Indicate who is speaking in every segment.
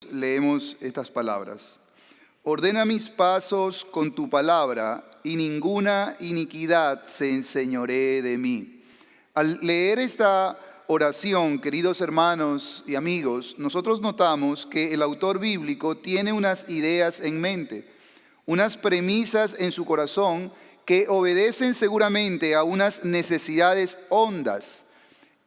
Speaker 1: Leemos estas palabras. Ordena mis pasos con tu palabra, y ninguna iniquidad se enseñoree de mí. Al leer esta oración, queridos hermanos y amigos, nosotros notamos que el autor bíblico tiene unas ideas en mente, unas premisas en su corazón que obedecen seguramente a unas necesidades hondas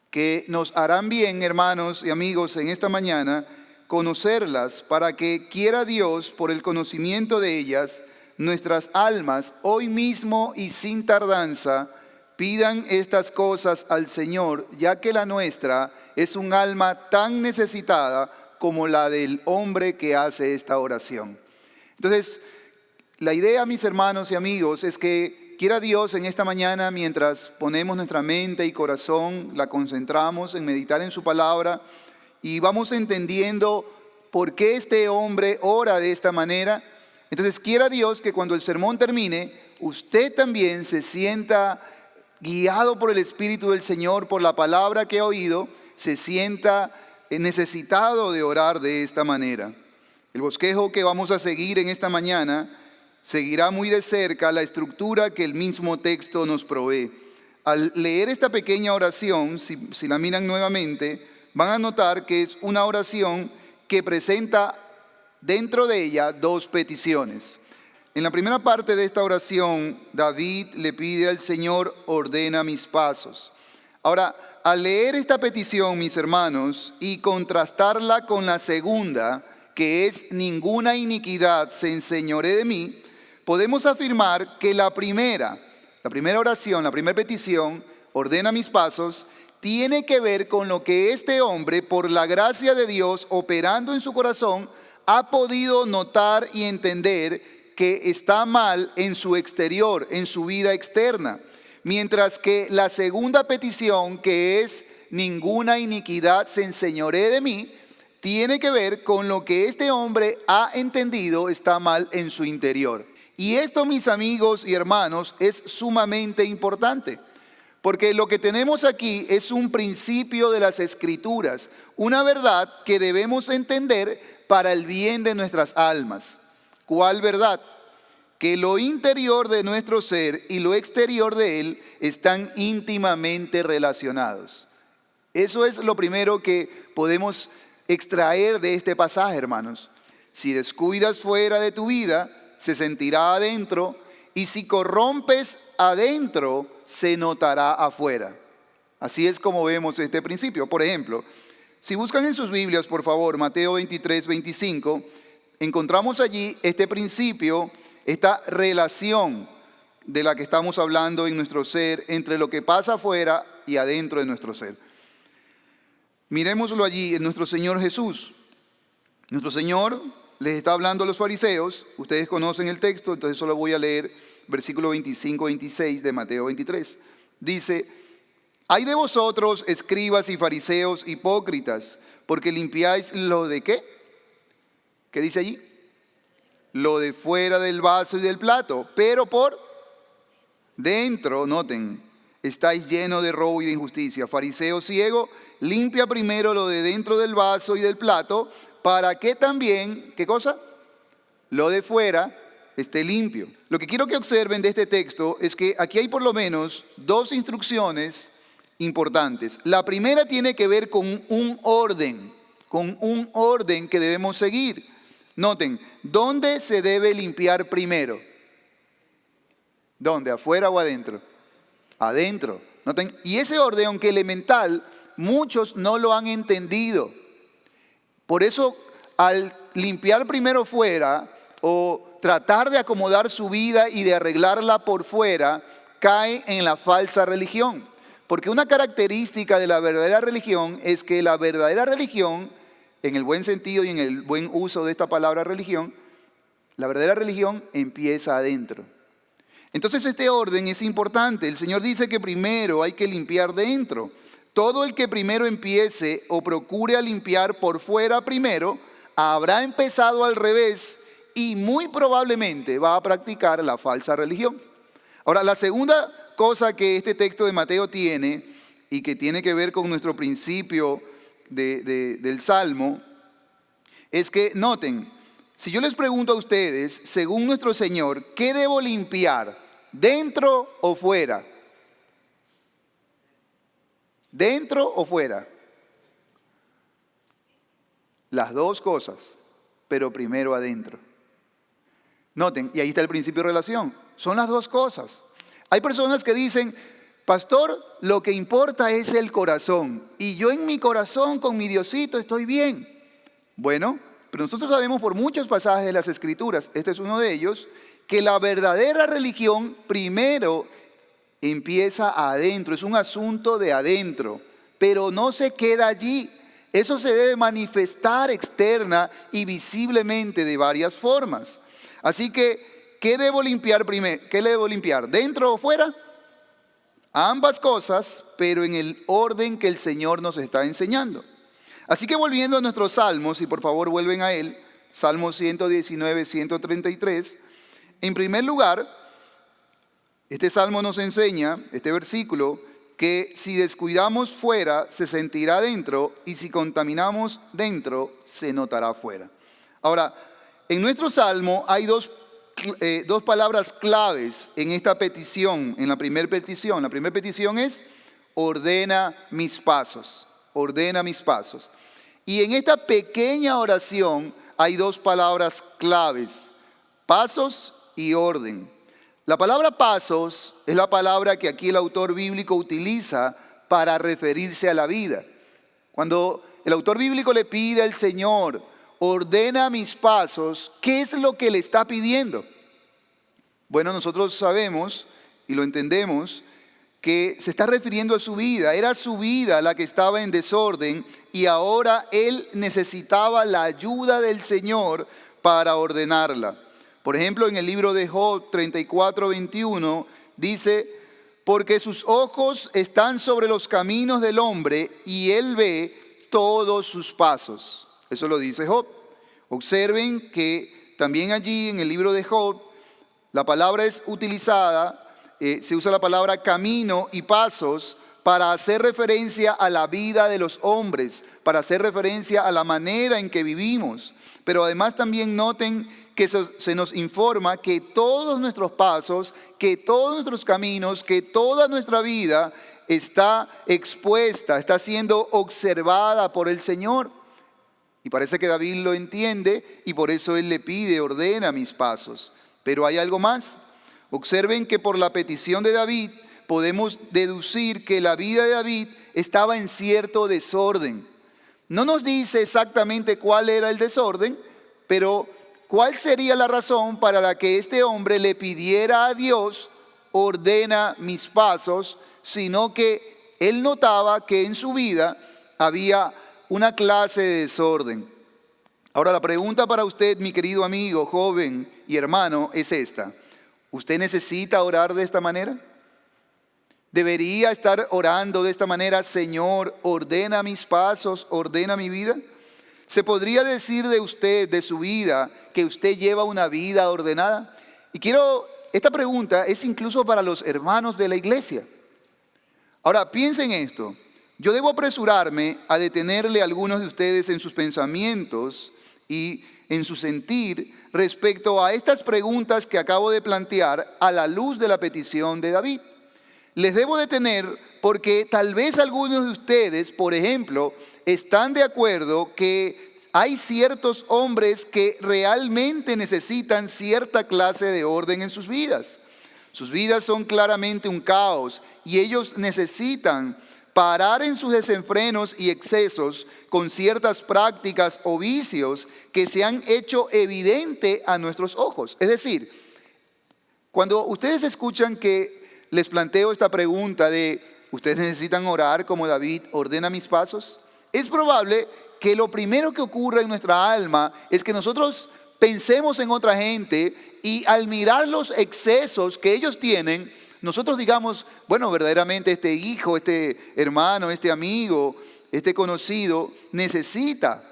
Speaker 1: que nos harán bien, hermanos y amigos, en esta mañana, conocerlas para que quiera Dios, por el conocimiento de ellas, nuestras almas hoy mismo y sin tardanza pidan estas cosas al Señor, ya que la nuestra es un alma tan necesitada como la del hombre que hace esta oración. Entonces, la idea, mis hermanos y amigos, es que quiera Dios en esta mañana, mientras ponemos nuestra mente y corazón, la concentramos en meditar en su palabra, y vamos entendiendo por qué este hombre ora de esta manera. Entonces quiera Dios que cuando el sermón termine, usted también se sienta guiado por el Espíritu del Señor, por la palabra que ha oído, se sienta necesitado de orar de esta manera. El bosquejo que vamos a seguir en esta mañana seguirá muy de cerca la estructura que el mismo texto nos provee. Al leer esta pequeña oración, si la miran nuevamente, van a notar que es una oración que presenta dentro de ella dos peticiones. En la primera parte de esta oración, David le pide al Señor: ordena mis pasos. Ahora, al leer esta petición, mis hermanos, y contrastarla con la segunda, que es ninguna iniquidad se enseñoree de mí, podemos afirmar que la primera oración, la primera petición, ordena mis pasos, tiene que ver con lo que este hombre, por la gracia de Dios operando en su corazón, ha podido notar y entender que está mal en su exterior, en su vida externa. Mientras que la segunda petición, que es ninguna iniquidad se enseñoree de mí, tiene que ver con lo que este hombre ha entendido está mal en su interior. Y esto, mis amigos y hermanos, es sumamente importante. Porque lo que tenemos aquí es un principio de las Escrituras, una verdad que debemos entender para el bien de nuestras almas. ¿Cuál verdad? Que lo interior de nuestro ser y lo exterior de él están íntimamente relacionados. Eso es lo primero que podemos extraer de este pasaje, hermanos. Si descuidas fuera de tu vida, se sentirá adentro, y si corrompes adentro, se notará afuera. Así es como vemos este principio. Por ejemplo, si buscan en sus Biblias, por favor, Mateo 23, 25, encontramos allí este principio, esta relación de la que estamos hablando en nuestro ser, entre lo que pasa afuera y adentro de nuestro ser. Miremoslo allí en nuestro Señor Jesús. Nuestro Señor les está hablando a los fariseos. Ustedes conocen el texto, entonces solo voy a leer versículo 25-26 de Mateo 23. Dice: hay de vosotros, escribas y fariseos hipócritas, porque limpiáis lo de ¿qué? ¿Qué dice allí? Lo de fuera del vaso y del plato, pero por dentro, noten, estáis llenos de robo y de injusticia. Fariseo ciego, limpia primero lo de dentro del vaso y del plato, para que también, ¿qué cosa? Lo de fuera esté limpio. Lo que quiero que observen de este texto es que aquí hay por lo menos dos instrucciones importantes. La primera tiene que ver con un orden que debemos seguir. Noten, ¿dónde se debe limpiar primero? ¿Dónde? ¿Afuera o adentro? Adentro. Noten, y ese orden, aunque elemental, muchos no lo han entendido. Por eso, al limpiar primero fuera, o tratar de acomodar su vida y de arreglarla por fuera, cae en la falsa religión. Porque una característica de la verdadera religión es que la verdadera religión, en el buen sentido y en el buen uso de esta palabra religión, la verdadera religión empieza adentro. Entonces este orden es importante. El Señor dice que primero hay que limpiar dentro. Todo el que primero empiece o procure a limpiar por fuera primero, habrá empezado al revés y muy probablemente va a practicar la falsa religión. Ahora, la segunda cosa que este texto de Mateo tiene y que tiene que ver con nuestro principio del Salmo es que noten, si yo les pregunto a ustedes, según nuestro Señor, ¿qué debo limpiar? ¿Dentro o fuera? ¿Dentro o fuera? Las dos cosas, pero primero adentro. Noten, y ahí está el principio de relación. Son las dos cosas. Hay personas que dicen, pastor, lo que importa es el corazón. Y yo en mi corazón, con mi Diosito, estoy bien. Bueno, pero nosotros sabemos por muchos pasajes de las Escrituras, este es uno de ellos, que la verdadera religión primero empieza adentro. Es un asunto de adentro, pero no se queda allí. Eso se debe manifestar externa y visiblemente de varias formas. Así que, ¿qué debo limpiar primero? ¿Qué le debo limpiar? ¿Dentro o fuera? Ambas cosas, pero en el orden que el Señor nos está enseñando. Así que volviendo a nuestros salmos, y por favor vuelven a él, Salmos 119, 133. En primer lugar, este salmo nos enseña, este versículo, que si descuidamos fuera, se sentirá dentro, y si contaminamos dentro, se notará fuera. Ahora, en nuestro salmo hay dos palabras claves en esta petición, en la primera petición. La primera petición es, ordena mis pasos, ordena mis pasos. Y en esta pequeña oración hay dos palabras claves, pasos y orden. La palabra pasos es la palabra que aquí el autor bíblico utiliza para referirse a la vida. Cuando el autor bíblico le pide al Señor, ordena mis pasos, ¿qué es lo que le está pidiendo? Bueno, nosotros sabemos y lo entendemos que se está refiriendo a su vida. Era su vida la que estaba en desorden y ahora él necesitaba la ayuda del Señor para ordenarla. Por ejemplo, en el libro de Job 34, 21 dice, porque sus ojos están sobre los caminos del hombre y él ve todos sus pasos. Eso lo dice Job. Observen que también allí en el libro de Job, la palabra es utilizada, se usa la palabra camino y pasos para hacer referencia a la vida de los hombres, para hacer referencia a la manera en que vivimos. Pero además también noten que se nos informa que todos nuestros pasos, que todos nuestros caminos, que toda nuestra vida está expuesta, está siendo observada por el Señor. Y parece que David lo entiende y por eso él le pide, ordena mis pasos. Pero hay algo más. Observen que por la petición de David podemos deducir que la vida de David estaba en cierto desorden. No nos dice exactamente cuál era el desorden, pero cuál sería la razón para la que este hombre le pidiera a Dios, ordena mis pasos, sino que él notaba que en su vida había una clase de desorden. Ahora la pregunta para usted, mi querido amigo, joven y hermano, es esta. ¿Usted necesita orar de esta manera? ¿Debería estar orando de esta manera? Señor, ordena mis pasos, ordena mi vida. ¿Se podría decir de usted, de su vida, que usted lleva una vida ordenada? Y esta pregunta es incluso para los hermanos de la iglesia. Ahora, piensen esto. Yo debo apresurarme a detenerle a algunos de ustedes en sus pensamientos y en su sentir respecto a estas preguntas que acabo de plantear a la luz de la petición de David. Les debo detener porque tal vez algunos de ustedes, por ejemplo, están de acuerdo que hay ciertos hombres que realmente necesitan cierta clase de orden en sus vidas. Sus vidas son claramente un caos y ellos necesitan parar en sus desenfrenos y excesos con ciertas prácticas o vicios que se han hecho evidente a nuestros ojos. Es decir, cuando ustedes escuchan que les planteo esta pregunta de ¿ustedes necesitan orar como David ordena mis pasos? Es probable que lo primero que ocurra en nuestra alma es que nosotros pensemos en otra gente y al mirar los excesos que ellos tienen, nosotros digamos, bueno, verdaderamente este hijo, este hermano, este amigo, este conocido necesita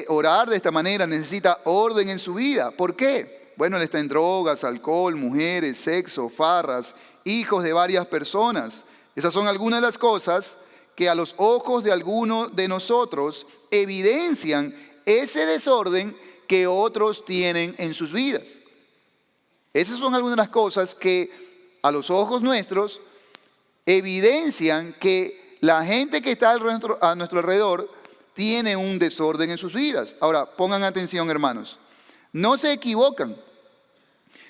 Speaker 1: orar de esta manera, necesita orden en su vida. ¿Por qué? Bueno, él está en drogas, alcohol, mujeres, sexo, farras, hijos de varias personas. Esas son algunas de las cosas que a los ojos de algunos de nosotros evidencian ese desorden que otros tienen en sus vidas. Esas son algunas de las cosas que a los ojos nuestros evidencian que la gente que está a nuestro alrededor tiene un desorden en sus vidas. Ahora, pongan atención, hermanos. No se equivocan.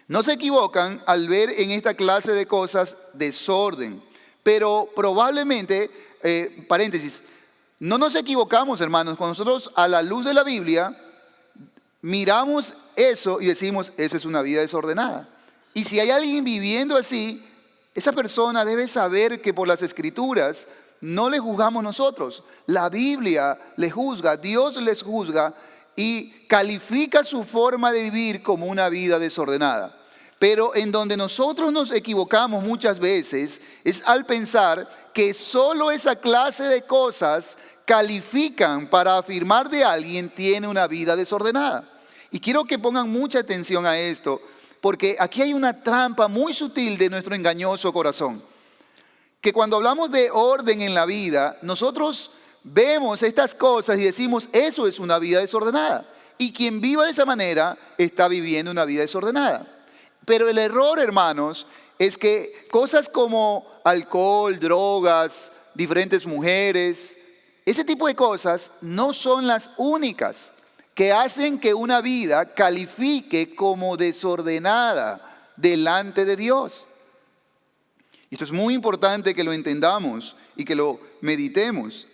Speaker 1: No se equivocan al ver en esta clase de cosas desorden. Pero probablemente, paréntesis, no nos equivocamos, hermanos, cuando nosotros a la luz de la Biblia miramos eso y decimos, esa es una vida desordenada. Y si hay alguien viviendo así, esa persona debe saber que por las Escrituras no le juzgamos nosotros. La Biblia le juzga, Dios les juzga y califica su forma de vivir como una vida desordenada. Pero en donde nosotros nos equivocamos muchas veces es al pensar que solo esa clase de cosas califican para afirmar de alguien tiene una vida desordenada. Y quiero que pongan mucha atención a esto, porque aquí hay una trampa muy sutil de nuestro engañoso corazón. Que cuando hablamos de orden en la vida, nosotros vemos estas cosas y decimos, eso es una vida desordenada. Y quien viva de esa manera está viviendo una vida desordenada. Pero el error, hermanos, es que cosas como alcohol, drogas, diferentes mujeres, ese tipo de cosas no son las únicas que hacen que una vida califique como desordenada delante de Dios. Esto es muy importante que lo entendamos y que lo meditemos.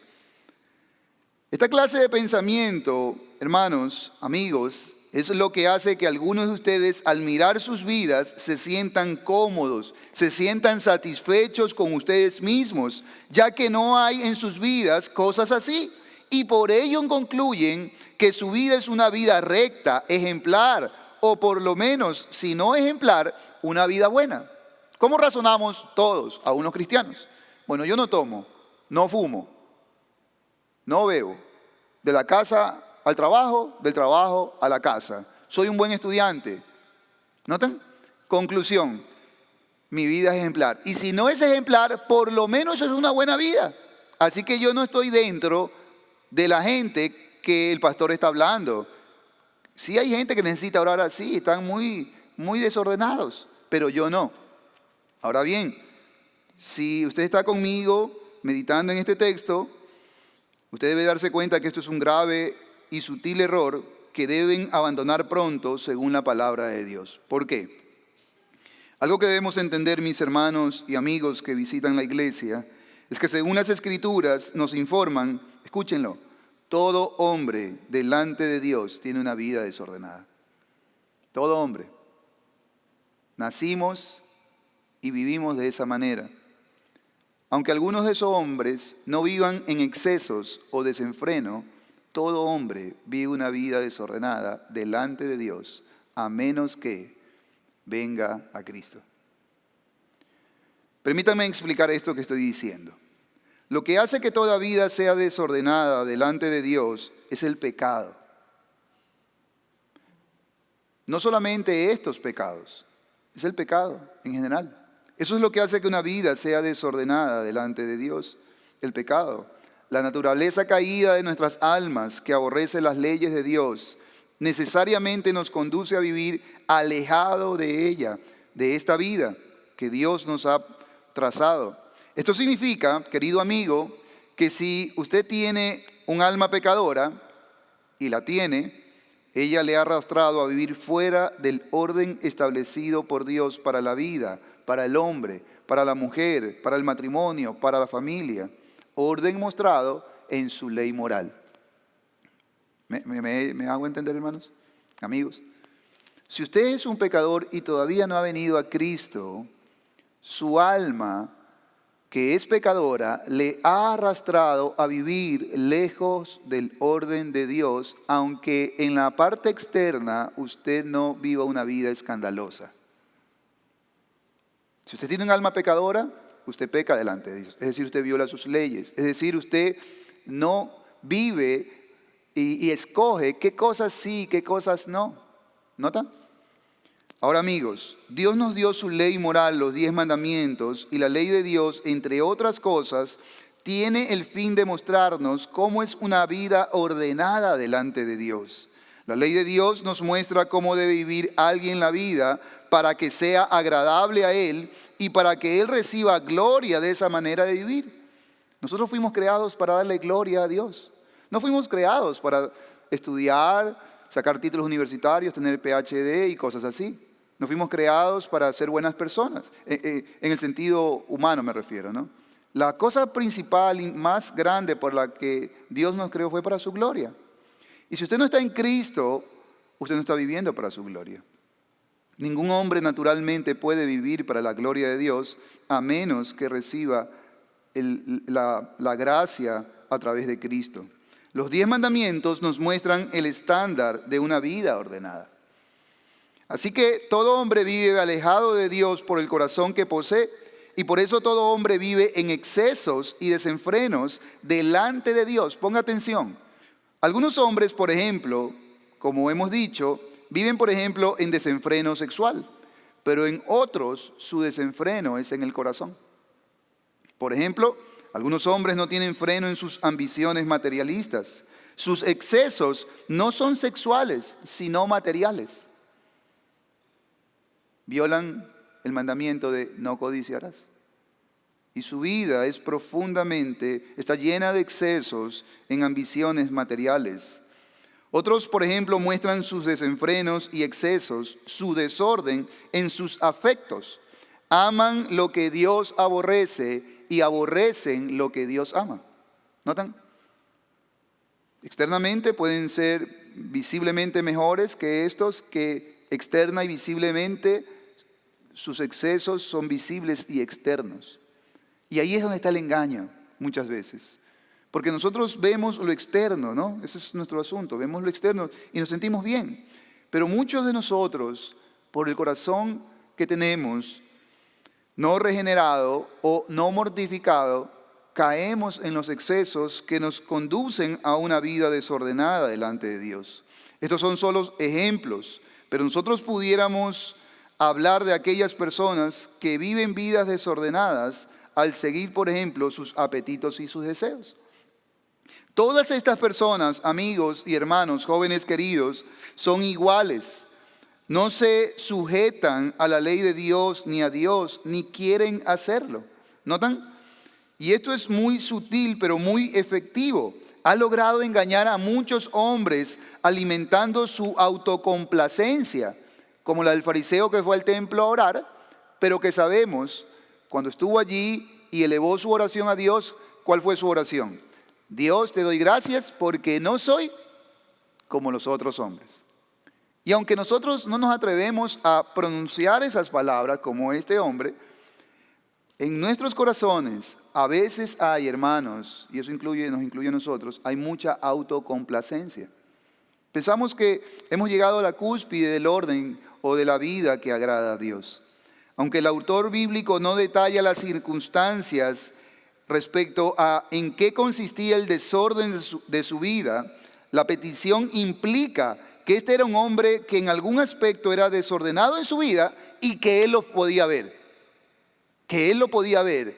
Speaker 1: Esta clase de pensamiento, hermanos, amigos, es lo que hace que algunos de ustedes al mirar sus vidas se sientan cómodos, se sientan satisfechos con ustedes mismos, ya que no hay en sus vidas cosas así. Y por ello concluyen que su vida es una vida recta, ejemplar, o por lo menos, si no ejemplar, una vida buena. ¿Cómo razonamos todos, a unos cristianos? Bueno, yo no tomo, no fumo, no bebo. De la casa al trabajo, del trabajo a la casa. Soy un buen estudiante. ¿Notan? Conclusión, mi vida es ejemplar. Y si no es ejemplar, por lo menos eso es una buena vida. Así que yo no estoy dentro de la gente que el pastor está hablando. Sí hay gente que necesita orar así, están muy desordenados, pero yo no. Ahora bien, si usted está conmigo meditando en este texto, usted debe darse cuenta que esto es un grave y sutil error que deben abandonar pronto según la palabra de Dios. ¿Por qué? Algo que debemos entender, mis hermanos y amigos que visitan la iglesia, es que según las Escrituras nos informan, escúchenlo, todo hombre delante de Dios tiene una vida desordenada. Todo hombre. Nacimos y vivimos de esa manera. Aunque algunos de esos hombres no vivan en excesos o desenfreno, todo hombre vive una vida desordenada delante de Dios, a menos que venga a Cristo. Permítanme explicar esto que estoy diciendo. Lo que hace que toda vida sea desordenada delante de Dios es el pecado. No solamente estos pecados, es el pecado en general. Eso es lo que hace que una vida sea desordenada delante de Dios, el pecado. La naturaleza caída de nuestras almas que aborrece las leyes de Dios necesariamente nos conduce a vivir alejado de ella, de esta vida que Dios nos ha trazado. Esto significa, querido amigo, que si usted tiene un alma pecadora, y la tiene, ella le ha arrastrado a vivir fuera del orden establecido por Dios para la vida, para el hombre, para la mujer, para el matrimonio, para la familia. Orden mostrado en su ley moral. ¿Me hago entender, hermanos? Amigos. Si usted es un pecador y todavía no ha venido a Cristo, su alma, que es pecadora, le ha arrastrado a vivir lejos del orden de Dios, aunque en la parte externa usted no viva una vida escandalosa. Si usted tiene un alma pecadora, usted peca delante de Dios. Es decir, usted viola sus leyes. Es decir, usted no vive y escoge qué cosas sí, qué cosas no. ¿Nota? Ahora, amigos, Dios nos dio su ley moral, los 10 mandamientos, y la ley de Dios, entre otras cosas, tiene el fin de mostrarnos cómo es una vida ordenada delante de Dios. La ley de Dios nos muestra cómo debe vivir alguien la vida para que sea agradable a Él y para que Él reciba gloria de esa manera de vivir. Nosotros fuimos creados para darle gloria a Dios. No fuimos creados para estudiar, sacar títulos universitarios, tener PhD y cosas así. No fuimos creados para ser buenas personas, en el sentido humano me refiero, ¿no? La cosa principal y más grande por la que Dios nos creó fue para su gloria. Y si usted no está en Cristo, usted no está viviendo para su gloria. Ningún hombre naturalmente puede vivir para la gloria de Dios a menos que reciba la gracia a través de Cristo. Los 10 mandamientos nos muestran el estándar de una vida ordenada. Así que todo hombre vive alejado de Dios por el corazón que posee, y por eso todo hombre vive en excesos y desenfrenos delante de Dios. Ponga atención. Algunos hombres, por ejemplo, como hemos dicho, viven, por ejemplo, en desenfreno sexual, pero en otros su desenfreno es en el corazón. Por ejemplo, algunos hombres no tienen freno en sus ambiciones materialistas. Sus excesos no son sexuales, sino materiales. Violan el mandamiento de no codiciarás. Y su vida está llena de excesos en ambiciones materiales. Otros, por ejemplo, muestran sus desenfrenos y excesos, su desorden en sus afectos. Aman lo que Dios aborrece y aborrecen lo que Dios ama. ¿Notan? Externamente pueden ser visiblemente mejores que estos, que externa y visiblemente sus excesos son visibles y externos. Y ahí es donde está el engaño muchas veces. Porque nosotros vemos lo externo, ¿no? Ese es nuestro asunto, vemos lo externo y nos sentimos bien. Pero muchos de nosotros, por el corazón que tenemos, no regenerado o no mortificado, caemos en los excesos que nos conducen a una vida desordenada delante de Dios. Estos son solo ejemplos, pero nosotros pudiéramos hablar de aquellas personas que viven vidas desordenadas al seguir, por ejemplo, sus apetitos y sus deseos. Todas estas personas, amigos y hermanos, jóvenes queridos, son iguales. No se sujetan a la ley de Dios ni a Dios, ni quieren hacerlo. ¿Notan? Y esto es muy sutil, pero muy efectivo. Ha logrado engañar a muchos hombres alimentando su autocomplacencia, como la del fariseo que fue al templo a orar, pero que sabemos, cuando estuvo allí y elevó su oración a Dios, ¿cuál fue su oración? Dios, te doy gracias porque no soy como los otros hombres. Y aunque nosotros no nos atrevemos a pronunciar esas palabras como este hombre, en nuestros corazones a veces hay, hermanos, y eso nos incluye a nosotros, hay mucha autocomplacencia. Pensamos que hemos llegado a la cúspide del orden o de la vida que agrada a Dios. Aunque el autor bíblico no detalla las circunstancias respecto a en qué consistía el desorden de su vida, la petición implica que este era un hombre que en algún aspecto era desordenado en su vida y que él lo podía ver. Que él lo podía ver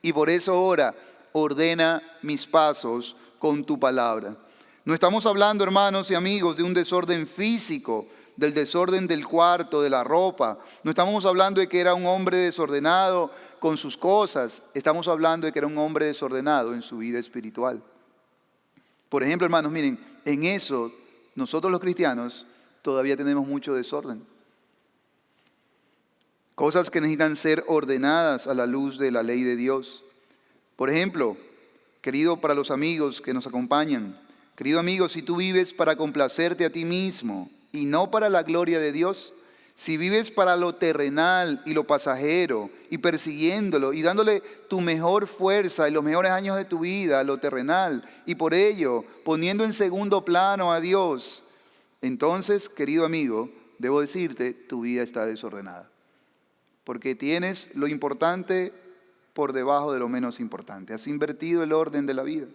Speaker 1: y por eso ahora ordena mis pasos con tu palabra. No estamos hablando, hermanos y amigos, de un desorden físico, del desorden del cuarto, de la ropa. No estamos hablando de que era un hombre desordenado con sus cosas. Estamos hablando de que era un hombre desordenado en su vida espiritual. Por ejemplo, hermanos, miren, en eso nosotros los cristianos todavía tenemos mucho desorden. Cosas que necesitan ser ordenadas a la luz de la ley de Dios. Por ejemplo, querido, para los amigos que nos acompañan, querido amigo, si tú vives para complacerte a ti mismo y no para la gloria de Dios, si vives para lo terrenal y lo pasajero y persiguiéndolo y dándole tu mejor fuerza y los mejores años de tu vida a lo terrenal y por ello poniendo en segundo plano a Dios, entonces, querido amigo, debo decirte, tu vida está desordenada. Porque tienes lo importante por debajo de lo menos importante. Has invertido el orden de la vida.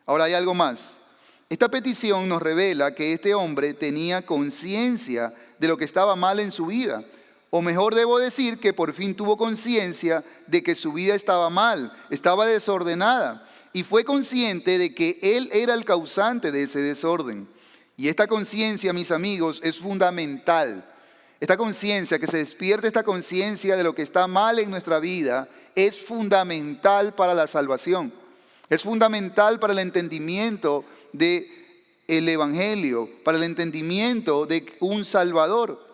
Speaker 1: Ahora hay algo más. Esta petición nos revela que este hombre tenía conciencia de lo que estaba mal en su vida. O mejor debo decir que por fin tuvo conciencia de que su vida estaba mal, estaba desordenada, y fue consciente de que él era el causante de ese desorden. Y esta conciencia, mis amigos, es fundamental. Esta conciencia, que se despierte esta conciencia de lo que está mal en nuestra vida, es fundamental para la salvación. Es fundamental para el entendimiento del Evangelio, para el entendimiento de un Salvador.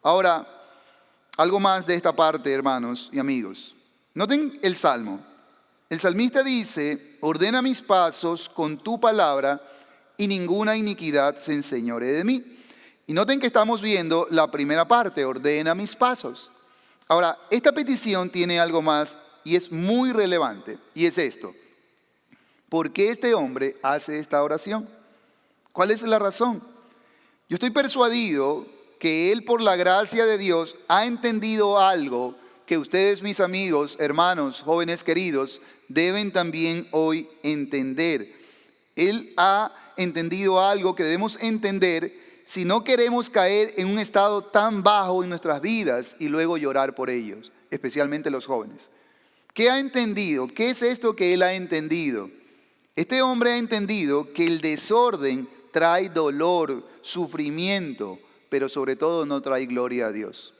Speaker 1: Ahora, algo más de esta parte, hermanos y amigos. Noten el Salmo. El salmista dice: ordena mis pasos con tu palabra y ninguna iniquidad se enseñoree de mí. Y noten que estamos viendo la primera parte: ordena mis pasos. Ahora, esta petición tiene algo más y es muy relevante, y es esto. ¿Por qué este hombre hace esta oración? ¿Cuál es la razón? Yo estoy persuadido que él, por la gracia de Dios, ha entendido algo que ustedes, mis amigos, hermanos, jóvenes queridos, deben también hoy entender. Él ha entendido algo que debemos entender si no queremos caer en un estado tan bajo en nuestras vidas y luego llorar por ellos, especialmente los jóvenes. ¿Qué ha entendido? ¿Qué es esto que él ha entendido? Este hombre ha entendido que el desorden trae dolor, sufrimiento, pero sobre todo no trae gloria a Dios.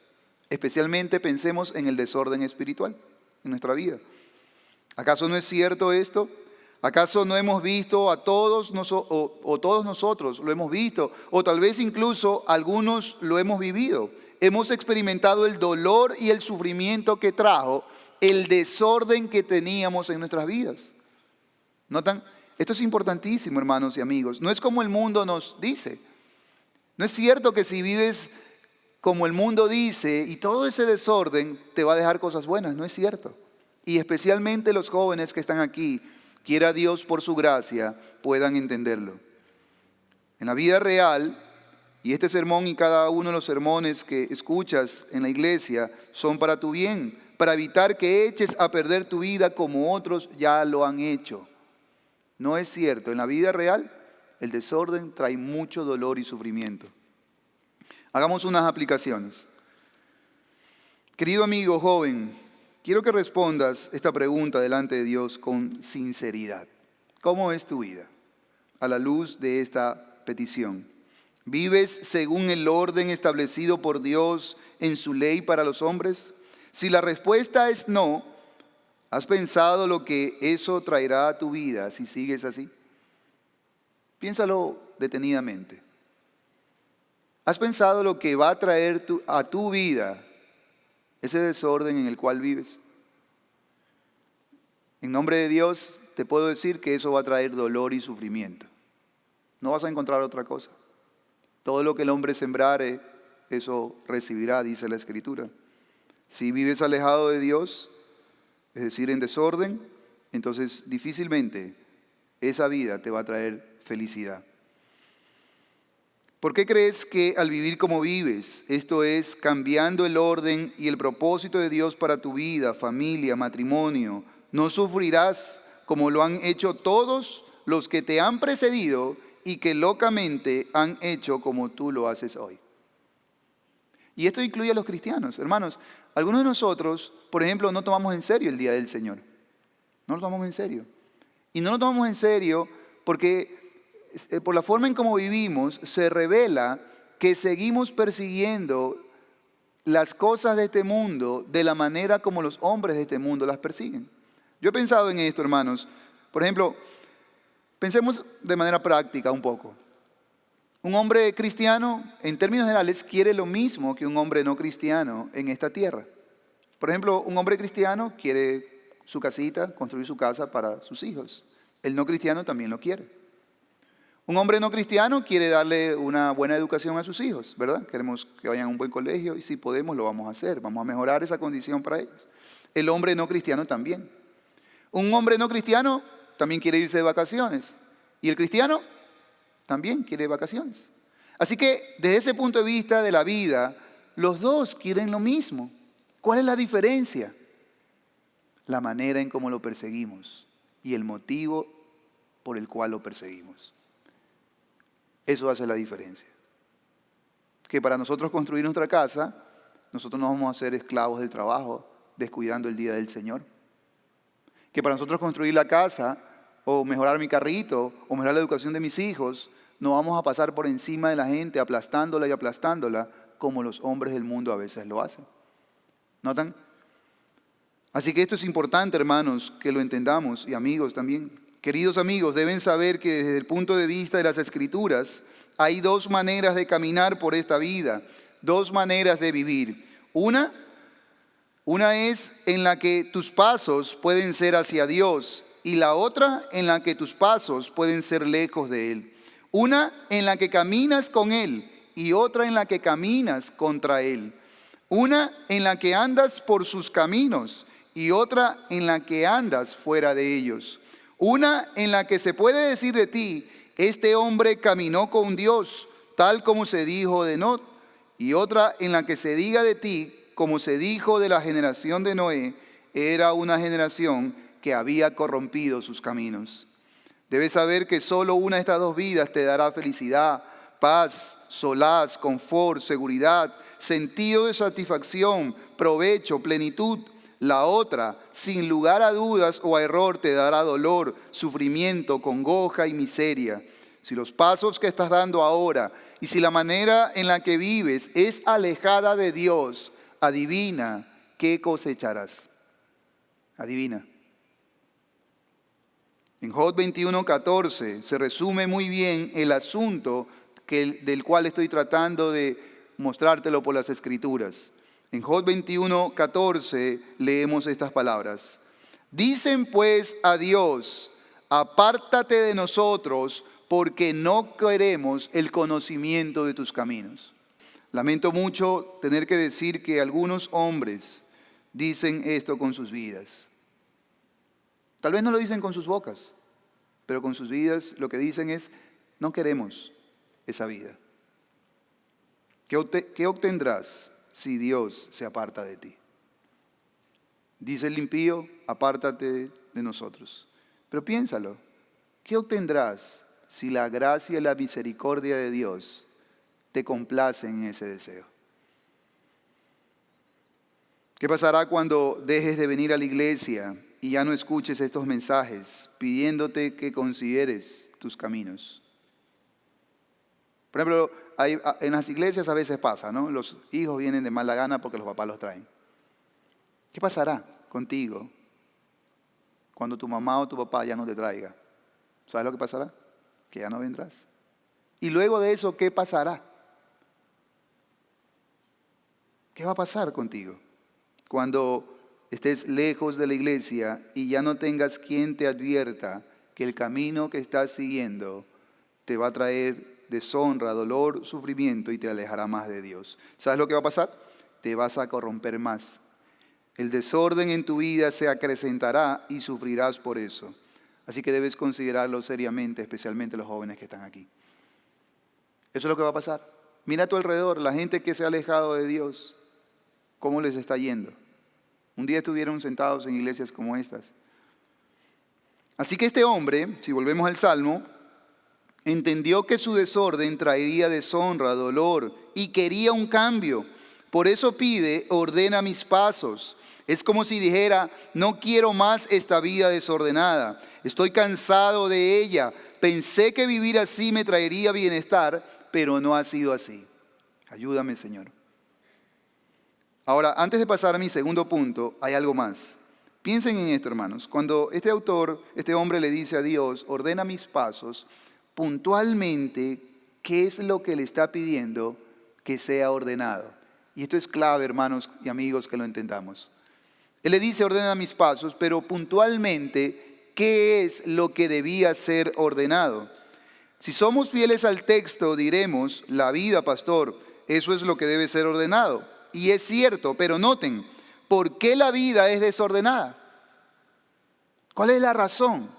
Speaker 1: Especialmente pensemos en el desorden espiritual en nuestra vida. ¿Acaso no es cierto esto? ¿Acaso no hemos visto a todos todos nosotros lo hemos visto? O tal vez incluso algunos lo hemos vivido. Hemos experimentado el dolor y el sufrimiento que trajo el desorden que teníamos en nuestras vidas. ¿Notan? Esto es importantísimo, hermanos y amigos. No es como el mundo nos dice. No es cierto que si vives como el mundo dice y todo ese desorden te va a dejar cosas buenas. No es cierto. Y especialmente los jóvenes que están aquí, quiera Dios por su gracia, puedan entenderlo. En la vida real, y este sermón y cada uno de los sermones que escuchas en la iglesia son para tu bien, para evitar que eches a perder tu vida como otros ya lo han hecho. No es cierto. En la vida real, el desorden trae mucho dolor y sufrimiento. Hagamos unas aplicaciones. Querido amigo joven, quiero que respondas esta pregunta delante de Dios con sinceridad. ¿Cómo es tu vida a la luz de esta petición? ¿Vives según el orden establecido por Dios en su ley para los hombres? Si la respuesta es no, ¿has pensado lo que eso traerá a tu vida si sigues así? Piénsalo detenidamente. ¿Has pensado lo que va a traer a tu vida ese desorden en el cual vives? En nombre de Dios te puedo decir que eso va a traer dolor y sufrimiento. No vas a encontrar otra cosa. Todo lo que el hombre sembrare, eso recibirá, dice la Escritura. Si vives alejado de Dios, es decir, en desorden, entonces difícilmente esa vida te va a traer felicidad. ¿Por qué crees que al vivir como vives, esto es, cambiando el orden y el propósito de Dios para tu vida, familia, matrimonio, no sufrirás como lo han hecho todos los que te han precedido y que locamente han hecho como tú lo haces hoy? Y esto incluye a los cristianos. Hermanos, algunos de nosotros, por ejemplo, no tomamos en serio el día del Señor. No lo tomamos en serio. Y no lo tomamos en serio porque por la forma en cómo vivimos se revela que seguimos persiguiendo las cosas de este mundo de la manera como los hombres de este mundo las persiguen. Yo he pensado en esto, hermanos. Por ejemplo, pensemos de manera práctica un poco. Un hombre cristiano, en términos generales, quiere lo mismo que un hombre no cristiano en esta tierra. Por ejemplo, un hombre cristiano quiere su casita, construir su casa para sus hijos. El no cristiano también lo quiere. Un hombre no cristiano quiere darle una buena educación a sus hijos, ¿verdad? Queremos que vayan a un buen colegio y si podemos lo vamos a hacer. Vamos a mejorar esa condición para ellos. El hombre no cristiano también. Un hombre no cristiano también quiere irse de vacaciones. ¿Y el cristiano? También quiere vacaciones. Así que desde ese punto de vista de la vida, los dos quieren lo mismo. ¿Cuál es la diferencia? La manera en cómo lo perseguimos y el motivo por el cual lo perseguimos. Eso hace la diferencia. Que para nosotros construir nuestra casa nosotros no vamos a ser esclavos del trabajo, descuidando el día del Señor. Que para nosotros construir la casa, o mejorar mi carrito, o mejorar la educación de mis hijos, no vamos a pasar por encima de la gente aplastándola y aplastándola como los hombres del mundo a veces lo hacen. ¿Notan? Así que esto es importante, hermanos, que lo entendamos, y amigos también. Queridos amigos, deben saber que desde el punto de vista de las Escrituras hay dos maneras de caminar por esta vida, dos maneras de vivir. Una es en la que tus pasos pueden ser hacia Dios y la otra en la que tus pasos pueden ser lejos de Él. Una en la que caminas con Él y otra en la que caminas contra Él. Una en la que andas por sus caminos y otra en la que andas fuera de ellos. Una en la que se puede decir de ti, este hombre caminó con Dios, tal como se dijo de Not. Y otra en la que se diga de ti, como se dijo de la generación de Noé, era una generación que había corrompido sus caminos. Debes saber que solo una de estas dos vidas te dará felicidad, paz, solaz, confort, seguridad, sentido de satisfacción, provecho, plenitud. La otra, sin lugar a dudas o a error, te dará dolor, sufrimiento, congoja y miseria. Si los pasos que estás dando ahora y si la manera en la que vives es alejada de Dios, adivina qué cosecharás. Adivina. En Job 21:14 se resume muy bien el asunto del cual estoy tratando de mostrártelo por las Escrituras. En Job 21:14 leemos estas palabras. Dicen pues a Dios, apártate de nosotros, porque no queremos el conocimiento de tus caminos. Lamento mucho tener que decir que algunos hombres dicen esto con sus vidas. Tal vez no lo dicen con sus bocas, pero con sus vidas lo que dicen es, no queremos esa vida. ¿Qué obtendrás si Dios se aparta de ti? Dice el impío, apártate de nosotros. Pero piénsalo, ¿qué obtendrás si la gracia y la misericordia de Dios te complacen en ese deseo? ¿Qué pasará cuando dejes de venir a la iglesia y ya no escuches estos mensajes pidiéndote que consideres tus caminos? Por ejemplo, en las iglesias a veces pasa, ¿no? Los hijos vienen de mala gana porque los papás los traen. ¿Qué pasará contigo cuando tu mamá o tu papá ya no te traiga? ¿Sabes lo que pasará? Que ya no vendrás. Y luego de eso, ¿qué pasará? ¿Qué va a pasar contigo cuando estés lejos de la iglesia y ya no tengas quien te advierta que el camino que estás siguiendo te va a traer deshonra, dolor, sufrimiento y te alejará más de Dios? ¿Sabes lo que va a pasar? Te vas a corromper más. El desorden en tu vida se acrecentará y sufrirás por eso. Así que debes considerarlo seriamente, especialmente los jóvenes que están aquí. Eso es lo que va a pasar. Mira a tu alrededor, la gente que se ha alejado de Dios, ¿cómo les está yendo? Un día estuvieron sentados en iglesias como estas. Así que este hombre, si volvemos al Salmo, entendió que su desorden traería deshonra, dolor y quería un cambio. Por eso pide, ordena mis pasos. Es como si dijera, no quiero más esta vida desordenada. Estoy cansado de ella. Pensé que vivir así me traería bienestar, pero no ha sido así. Ayúdame, Señor. Ahora, antes de pasar a mi segundo punto, hay algo más. Piensen en esto, hermanos. Cuando este hombre le dice a Dios, ordena mis pasos, puntualmente, ¿qué es lo que le está pidiendo que sea ordenado? Y esto es clave, hermanos y amigos, que lo entendamos. Él le dice, ordena mis pasos, pero puntualmente, ¿qué es lo que debía ser ordenado? Si somos fieles al texto, diremos, la vida, pastor, eso es lo que debe ser ordenado. Y es cierto, pero noten, ¿por qué la vida es desordenada? ¿Cuál es la razón?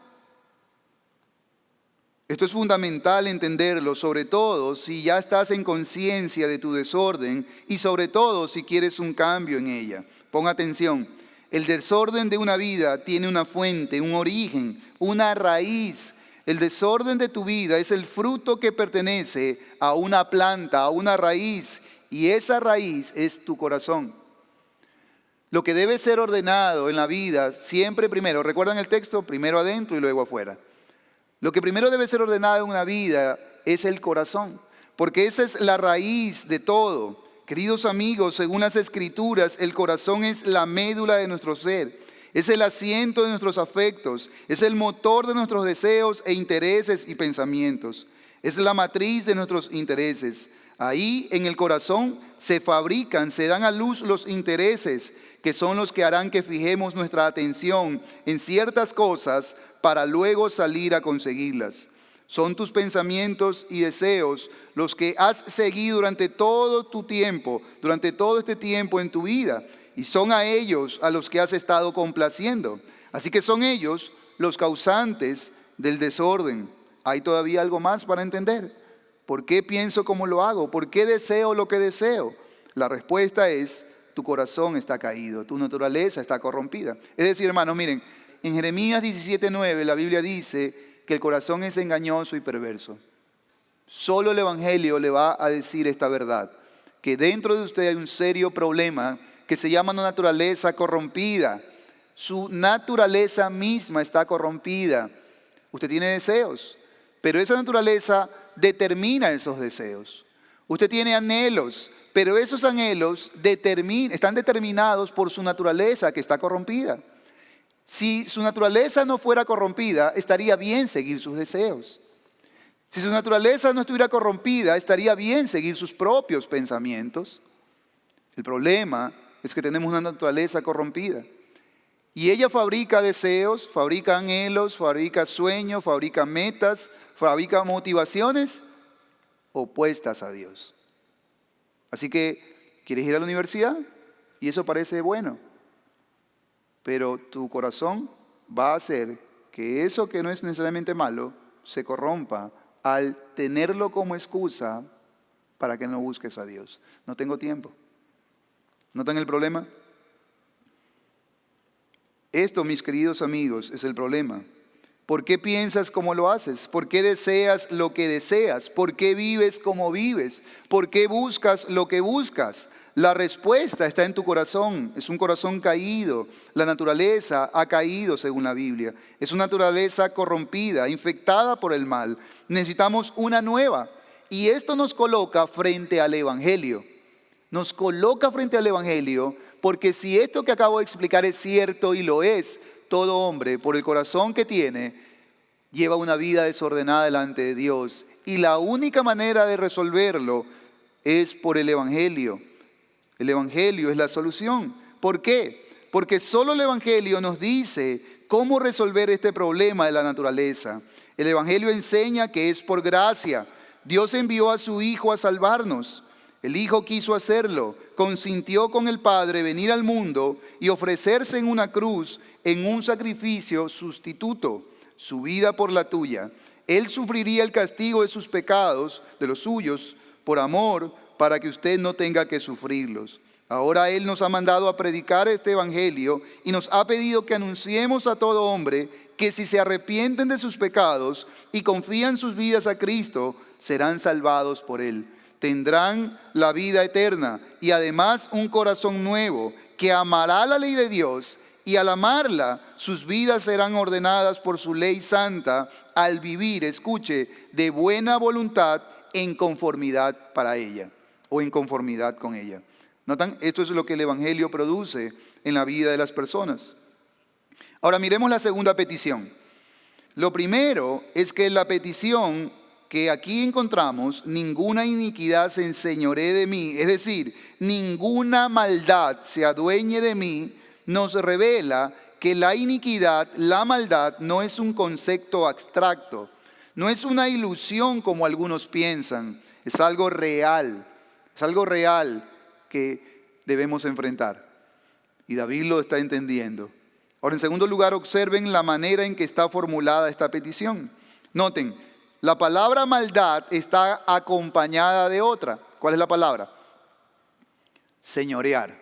Speaker 1: Esto es fundamental entenderlo, sobre todo si ya estás en conciencia de tu desorden y sobre todo si quieres un cambio en ella. Pon atención, el desorden de una vida tiene una fuente, un origen, una raíz. El desorden de tu vida es el fruto que pertenece a una planta, a una raíz, Y esa raíz es tu corazón. Lo que debe ser ordenado en la vida, siempre primero, ¿recuerdan el texto? Primero adentro y luego afuera. Lo que primero debe ser ordenado en una vida es el corazón, porque esa es la raíz de todo. Queridos amigos, según las Escrituras, el corazón es la médula de nuestro ser, es el asiento de nuestros afectos, es el motor de nuestros deseos e intereses y pensamientos, es la matriz de nuestros intereses. Ahí en el corazón se fabrican, se dan a luz los intereses que son los que harán que fijemos nuestra atención en ciertas cosas para luego salir a conseguirlas. Son tus pensamientos y deseos los que has seguido durante todo tu tiempo, durante todo este tiempo en tu vida, y son a ellos a los que has estado complaciendo. Así que son ellos los causantes del desorden. ¿Hay todavía algo más para entender? ¿Por qué pienso como lo hago? ¿Por qué deseo lo que deseo? La respuesta es, tu corazón está caído, tu naturaleza está corrompida. Es decir, hermanos, miren, en Jeremías 17:9 la Biblia dice que el corazón es engañoso y perverso. Solo el Evangelio le va a decir esta verdad, que dentro de usted hay un serio problema que se llama una naturaleza corrompida. Su naturaleza misma está corrompida. Usted tiene deseos, pero esa naturaleza determina esos deseos. Usted tiene anhelos, pero esos anhelos están determinados por su naturaleza que está corrompida. Si su naturaleza no fuera corrompida, estaría bien seguir sus deseos. Si su naturaleza no estuviera corrompida, estaría bien seguir sus propios pensamientos. El problema es que tenemos una naturaleza corrompida. Y ella fabrica deseos, fabrica anhelos, fabrica sueños, fabrica metas, fabrica motivaciones opuestas a Dios. Así que, ¿quieres ir a la universidad? Y eso parece bueno. Pero tu corazón va a hacer que eso que no es necesariamente malo se corrompa al tenerlo como excusa para que no busques a Dios. No tengo tiempo. ¿Notan el problema? Esto, mis queridos amigos, es el problema. ¿Por qué piensas como lo haces? ¿Por qué deseas lo que deseas? ¿Por qué vives como vives? ¿Por qué buscas lo que buscas? La respuesta está en tu corazón. Es un corazón caído. La naturaleza ha caído según la Biblia. Es una naturaleza corrompida, infectada por el mal. Necesitamos una nueva. Y esto nos coloca frente al Evangelio. Nos coloca frente al Evangelio porque si esto que acabo de explicar es cierto y lo es, todo hombre, por el corazón que tiene, lleva una vida desordenada delante de Dios. Y la única manera de resolverlo es por el Evangelio. El Evangelio es la solución. ¿Por qué? Porque solo el Evangelio nos dice cómo resolver este problema de la naturaleza. El Evangelio enseña que es por gracia. Dios envió a su Hijo a salvarnos. El Hijo quiso hacerlo, consintió con el Padre venir al mundo y ofrecerse en una cruz en un sacrificio sustituto, su vida por la tuya. Él sufriría el castigo de sus pecados, de los suyos, por amor, para que usted no tenga que sufrirlos. Ahora Él nos ha mandado a predicar este evangelio y nos ha pedido que anunciemos a todo hombre que si se arrepienten de sus pecados y confían sus vidas a Cristo, serán salvados por Él. Tendrán la vida eterna y además un corazón nuevo que amará la ley de Dios, y al amarla sus vidas serán ordenadas por su ley santa al vivir, escuche, de buena voluntad en conformidad para ella o en conformidad con ella. ¿Notan? Esto es lo que el Evangelio produce en la vida de las personas. Ahora miremos la segunda petición. Lo primero es que la petición que aquí encontramos, ninguna iniquidad se enseñoree de mí, es decir, ninguna maldad se adueñe de mí, nos revela que la iniquidad, la maldad, no es un concepto abstracto, no es una ilusión como algunos piensan, es algo real que debemos enfrentar. Y David lo está entendiendo. Ahora, en segundo lugar, observen la manera en que está formulada esta petición. Noten, la palabra maldad está acompañada de otra. ¿Cuál es la palabra? Señorear.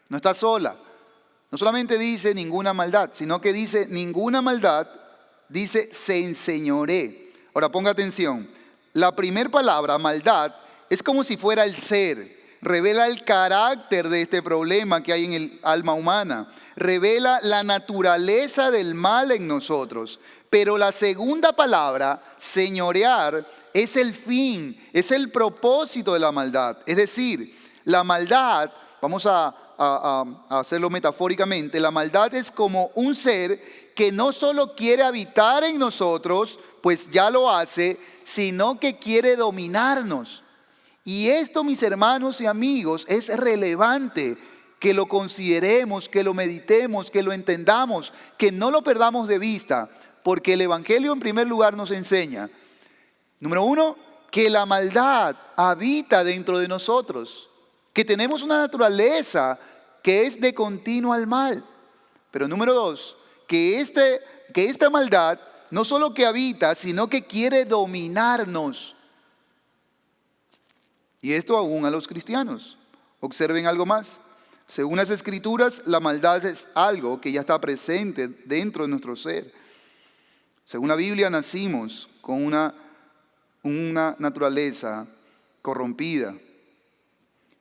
Speaker 1: No está sola. No solamente dice ninguna maldad, sino que dice ninguna maldad, dice se enseñoree. Ahora ponga atención. La primera palabra, maldad, es como si fuera el ser. revela el carácter de este problema que hay en el alma humana, revela la naturaleza del mal en nosotros. Pero la segunda palabra, señorear, es el fin, es el propósito de la maldad. Es decir, la maldad, vamos a hacerlo metafóricamente, la maldad es como un ser que no solo quiere habitar en nosotros, pues ya lo hace, sino que quiere dominarnos. Y esto, mis hermanos y amigos, es relevante que lo consideremos, que lo meditemos, que lo entendamos, que no lo perdamos de vista, porque el Evangelio en primer lugar nos enseña, número uno, que la maldad habita dentro de nosotros, que tenemos una naturaleza que es de continuo al mal. Pero número dos, que esta maldad no solo que habita, sino que quiere dominarnos. Y esto aún a los cristianos. Observen algo más. Según las Escrituras, la maldad es algo que ya está presente dentro de nuestro ser. Según la Biblia, nacimos con una naturaleza corrompida.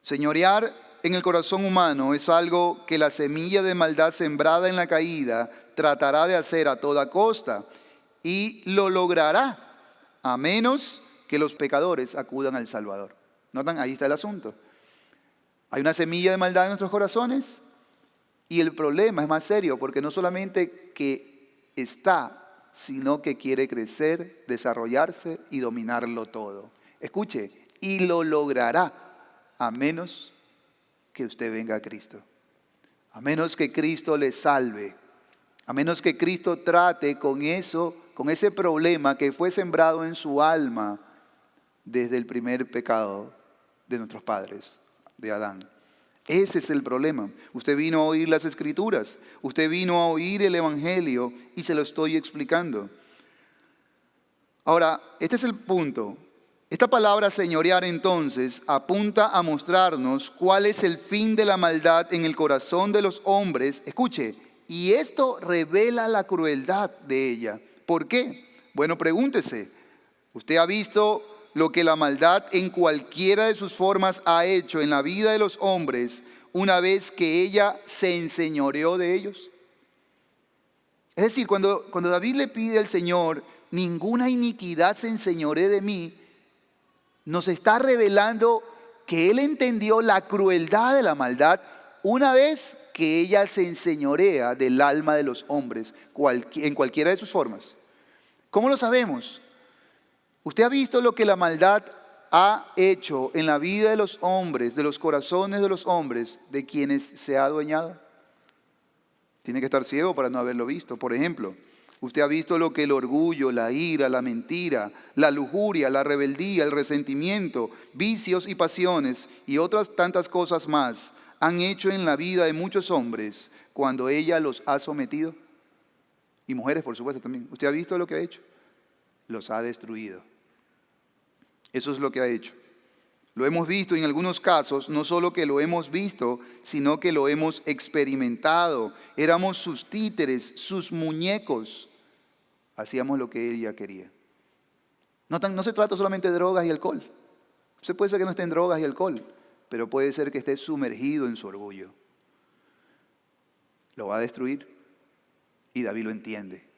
Speaker 1: Señorear en el corazón humano es algo que la semilla de maldad sembrada en la caída tratará de hacer a toda costa y lo logrará a menos que los pecadores acudan al Salvador. ¿Notan? Ahí está el asunto. Hay una semilla de maldad en nuestros corazones y el problema es más serio porque no solamente que está, sino que quiere crecer, desarrollarse y dominarlo todo. Escuche, y lo logrará a menos que usted venga a Cristo, a menos que Cristo le salve, a menos que Cristo trate con eso, con ese problema que fue sembrado en su alma desde el primer pecado de nuestros padres, de Adán. Ese es el problema. Usted vino a oír las Escrituras, usted vino a oír el Evangelio y se lo estoy explicando. Ahora, este es el punto. Esta palabra señorear entonces apunta a mostrarnos cuál es el fin de la maldad en el corazón de los hombres. Escuche, y esto revela la crueldad de ella. ¿Por qué? Bueno, pregúntese, ¿usted ha visto lo que la maldad en cualquiera de sus formas ha hecho en la vida de los hombres una vez que ella se enseñoreó de ellos? Es decir, cuando David le pide al Señor, ninguna iniquidad se enseñoree de mí, nos está revelando que Él entendió la crueldad de la maldad una vez que ella se enseñorea del alma de los hombres, en cualquiera de sus formas. ¿Cómo lo sabemos? ¿Usted ha visto lo que la maldad ha hecho en la vida de los hombres, de los corazones de los hombres, de quienes se ha adueñado? Tiene que estar ciego para no haberlo visto. Por ejemplo, usted ha visto lo que el orgullo, la ira, la mentira, la lujuria, la rebeldía, el resentimiento, vicios y pasiones y otras tantas cosas más han hecho en la vida de muchos hombres cuando ella los ha sometido. Y mujeres, por supuesto, también. ¿Usted ha visto lo que ha hecho? Los ha destruido. Eso es lo que ha hecho. Lo hemos visto en algunos casos, no solo que lo hemos visto, sino que lo hemos experimentado. Éramos sus títeres, sus muñecos. Hacíamos lo que ella quería. No se trata solamente de drogas y alcohol. Usted puede ser que no esté en drogas y alcohol, pero puede ser que esté sumergido en su orgullo. Lo va a destruir y David lo entiende.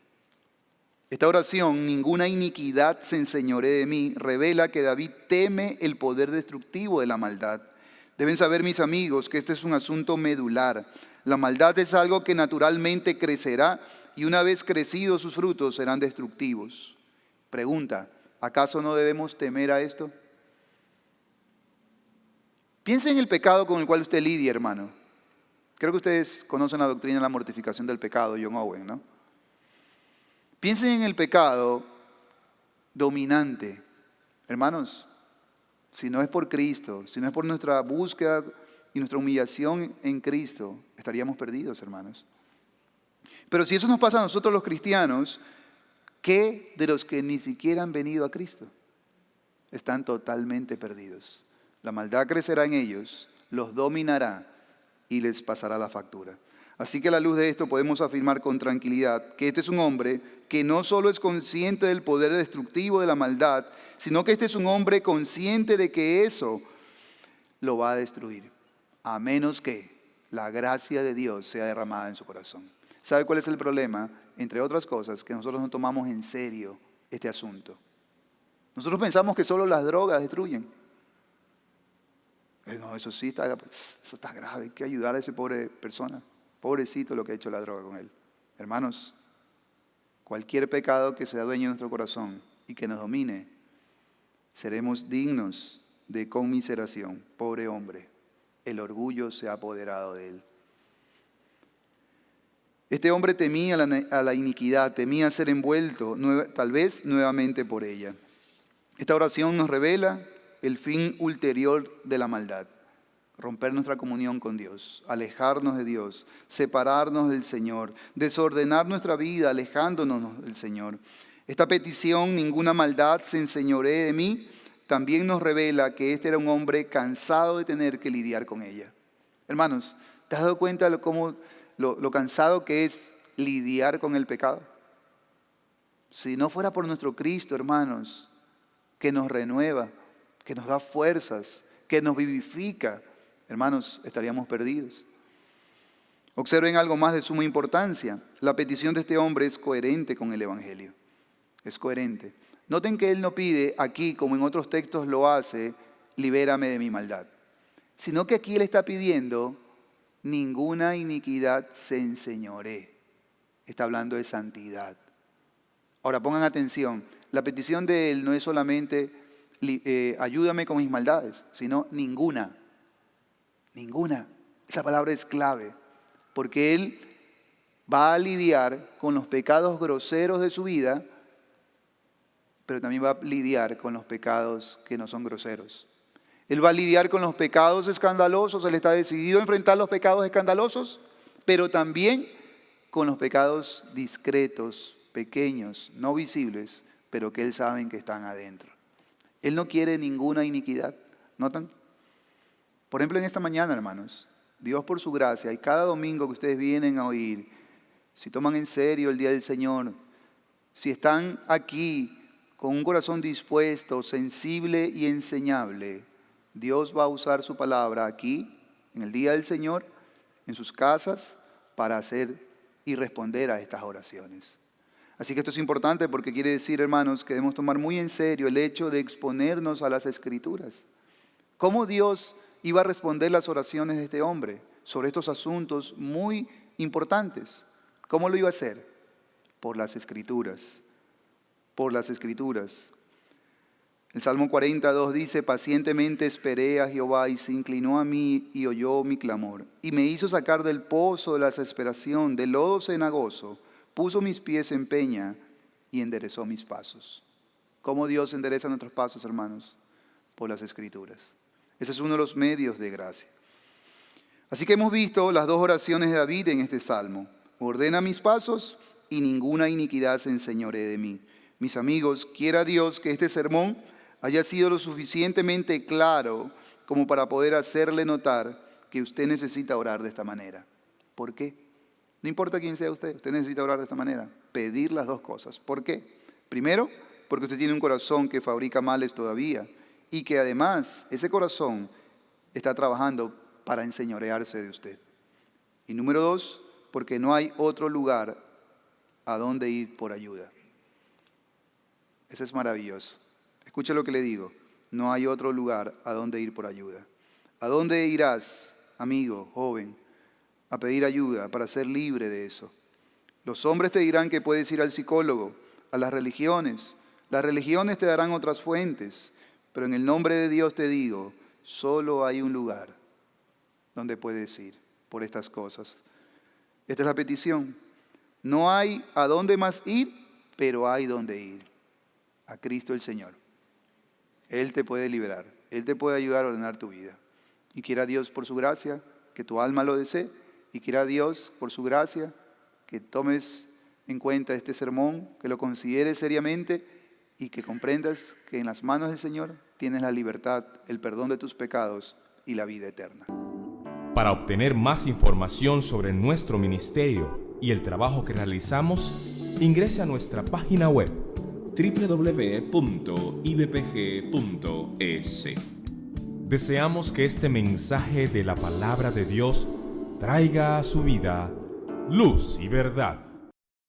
Speaker 1: Esta oración, ninguna iniquidad se enseñoree de mí, revela que David teme el poder destructivo de la maldad. Deben saber, mis amigos, que este es un asunto medular. La maldad es algo que naturalmente crecerá y una vez crecidos sus frutos serán destructivos. Pregunta, ¿acaso no debemos temer a esto? Piense en el pecado con el cual usted lidia, hermano. Creo que ustedes conocen la doctrina de la mortificación del pecado, John Owen, ¿no? Piensen en el pecado dominante. Hermanos, si no es por Cristo, si no es por nuestra búsqueda y nuestra humillación en Cristo, estaríamos perdidos, hermanos. Pero si eso nos pasa a nosotros los cristianos, ¿qué de los que ni siquiera han venido a Cristo? Están totalmente perdidos. La maldad crecerá en ellos, los dominará y les pasará la factura. Así que a la luz de esto podemos afirmar con tranquilidad que este es un hombre que no solo es consciente del poder destructivo de la maldad, sino que este es un hombre consciente de que eso lo va a destruir, a menos que la gracia de Dios sea derramada en su corazón. ¿Sabe cuál es el problema? Entre otras cosas, que nosotros no tomamos en serio este asunto. Nosotros pensamos que solo las drogas destruyen. No, eso está grave, hay que ayudar a esa pobre persona. Pobrecito lo que ha hecho la droga con él. Hermanos, cualquier pecado que sea dueño de nuestro corazón y que nos domine, seremos dignos de conmiseración. Pobre hombre, el orgullo se ha apoderado de él. Este hombre temía a la iniquidad, temía ser envuelto, tal vez nuevamente por ella. Esta oración nos revela el fin ulterior de la maldad: romper nuestra comunión con Dios, alejarnos de Dios, separarnos del Señor, desordenar nuestra vida alejándonos del Señor. Esta petición, ninguna maldad se enseñoree de mí, también nos revela que este era un hombre cansado de tener que lidiar con ella. Hermanos, ¿te has dado cuenta de lo cansado que es lidiar con el pecado? Si no fuera por nuestro Cristo, hermanos, que nos renueva, que nos da fuerzas, que nos vivifica, hermanos, estaríamos perdidos. Observen algo más de suma importancia. La petición de este hombre es coherente con el Evangelio. Es coherente. Noten que él no pide aquí, como en otros textos lo hace, libérame de mi maldad, sino que aquí él está pidiendo ninguna iniquidad se enseñoree. Está hablando de santidad. Ahora pongan atención, la petición de él no es solamente ayúdame con mis maldades, sino ninguna. Ninguna. Esa palabra es clave, porque él va a lidiar con los pecados groseros de su vida, pero también va a lidiar con los pecados que no son groseros. Él va a lidiar con los pecados escandalosos, él está decidido a enfrentar los pecados escandalosos, pero también con los pecados discretos, pequeños, no visibles, pero que él sabe que están adentro. Él no quiere ninguna iniquidad. ¿Notan? Por ejemplo, en esta mañana, hermanos, Dios por su gracia, y cada domingo que ustedes vienen a oír, si toman en serio el día del Señor, si están aquí con un corazón dispuesto, sensible y enseñable, Dios va a usar su palabra aquí, en el día del Señor, en sus casas, para hacer y responder a estas oraciones. Así que esto es importante porque quiere decir, hermanos, que debemos tomar muy en serio el hecho de exponernos a las Escrituras. ¿Cómo Dios iba a responder las oraciones de este hombre sobre estos asuntos muy importantes? ¿Cómo lo iba a hacer? Por las Escrituras. Por las Escrituras. El Salmo 42 dice, pacientemente esperé a Jehová y se inclinó a mí y oyó mi clamor. Y me hizo sacar del pozo de la desesperación, del lodo cenagoso, puso mis pies en peña y enderezó mis pasos. ¿Cómo Dios endereza nuestros pasos, hermanos? Por las Escrituras. Ese es uno de los medios de gracia. Así que hemos visto las dos oraciones de David en este salmo. Ordena mis pasos y ninguna iniquidad se enseñoree de mí. Mis amigos, quiera Dios que este sermón haya sido lo suficientemente claro como para poder hacerle notar que usted necesita orar de esta manera. ¿Por qué? No importa quién sea usted necesita orar de esta manera. Pedir las dos cosas. ¿Por qué? Primero, porque usted tiene un corazón que fabrica males todavía y que además ese corazón está trabajando para enseñorearse de usted. Y número dos, porque no hay otro lugar a donde ir por ayuda. Eso es maravilloso. Escuche lo que le digo. No hay otro lugar a donde ir por ayuda. ¿A dónde irás, amigo, joven, a pedir ayuda para ser libre de eso? Los hombres te dirán que puedes ir al psicólogo, a las religiones. Las religiones te darán otras fuentes. Pero en el nombre de Dios te digo, solo hay un lugar donde puedes ir por estas cosas. Esta es la petición. No hay a dónde más ir, pero hay dónde ir. A Cristo el Señor. Él te puede liberar. Él te puede ayudar a ordenar tu vida. Y quiera Dios por su gracia que tu alma lo desee. Y quiera Dios por su gracia que tomes en cuenta este sermón, que lo consideres seriamente y que comprendas que en las manos del Señor tienes la libertad, el perdón de tus pecados y la vida eterna.
Speaker 2: Para obtener más información sobre nuestro ministerio y el trabajo que realizamos, ingrese a nuestra página web www.ibpg.es. Deseamos que este mensaje de la palabra de Dios traiga a su vida luz y verdad.